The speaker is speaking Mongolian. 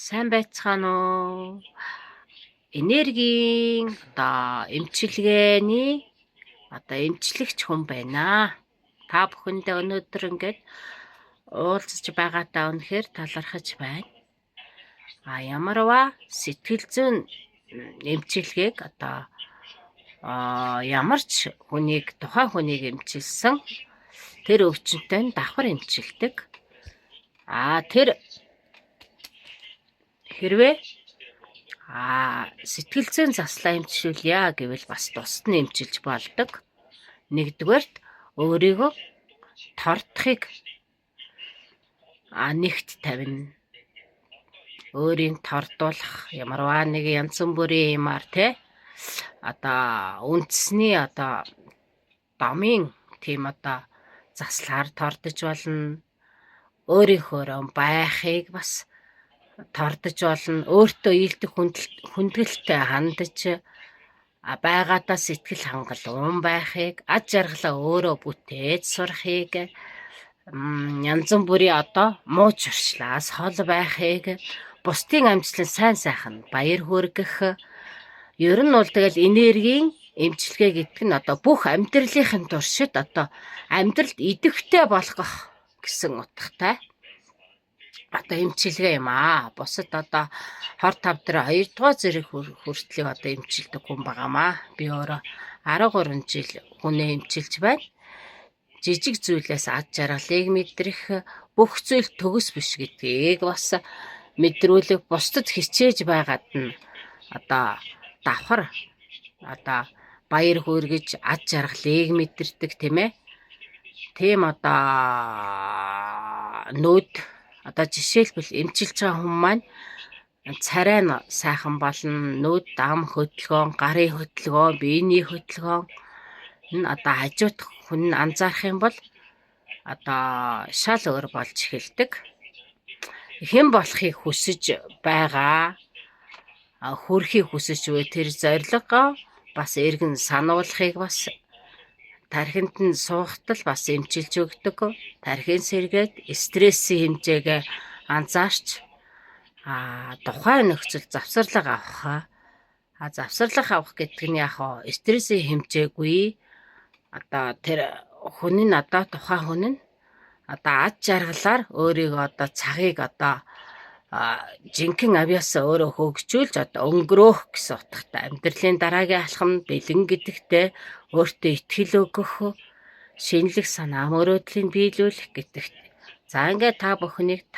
Сайн байцгаана уу? Энергийн эмчилгээний эмчлэгч хүн байна. Та бүхэндээ өнөөдөр ингээд уулзж байгаатай үнэхээр талархаж байна. Ямарваа сэтгэл зүйн эмчилгээг ямар ч тухайн хүнийг эмчилсэн тэр өвчнөд нь давхар эмчилдэг. Тэр хэрвээ сэтгэл зүйн заслаа эмчилүүлье гэвэл бас тусад нь эмчилж болдог. Нэгдүгээрт өөрийгөө тордохыг нэгт тавина. Өөрийг тордуулах ямарваа нэг янз бүрийн юмар үндэсний домын заслаар тордож болно. Өөрийнхөө байхыг бас тордож болно. Өөртөө ийдэг хүндгэлтэй хандаж байгаадаа сэтгэл хангалуун байхыг, ад жаргалаа өөрөө бүтээж сурахыг, янз бүрийн муу зуршлаас хол байхыг, бусдын амжилтанд сайн сайхан баяр хүргэх. Ер нь бол тэгэл энергийн эмчилгээ гэдэг нь бүх амьдралын туршид амьдралд идэвхтэй болгох гэсэн утгатай эмчилгээ юм аа. Бусад хор тав дээр 2 дугаар зэрэг хүртэл эмчилдэг хүн байгаамаа. Би өөрөө 13 жил хүнээ эмчилж байна. Жижиг зүйлээс ад жаргалыг мэдрэх, бүх зүйл төгс биш гэдгийг бас мэдрүүлэх, бусдад хичээж байгаад нь давхар баяр хүргэж ад жаргалыг мэдэрдэг тийм ээ. Тийм нүүд жишээлбэл эмчилж байгаа хүн маань царай нь сайхан болно, нүүд ам хөдөлгөөн, гарын хөдөлгөөн, биений хөдөлгөөн энэ хажуудах хүн анзаарах юм бол шал өөр болж эхэлдэг. Хэн болохыг хүсэж байгаа, хүрхийг хүсэж буй тэр зорилгоо бас эргэн сануулахыг бас тархинд нь суухтал бас эмчилж өгдөг. Тархин сэргээд стрессийн хэмжээгээ анзаарч тухайн нөхцөл завсарлага авах. Завсарлага авах гэдэг нь стрессийн хэмжээгүй тэр хүн нь тухайн хүн нь ад жаргалаар өөрийгөө цагийг жинхэнэ авьяасаа өөрөө хөгжүүлж өнгөрөөх гэсэн утгатай амьдралын дараагийн алхам бэлэн гэдэгтэй өөртөө итгэл өгөх, шинэлэх санаа мөрөөдлийн биелүүлэх гэдэгт. За ингээд та бүхнийг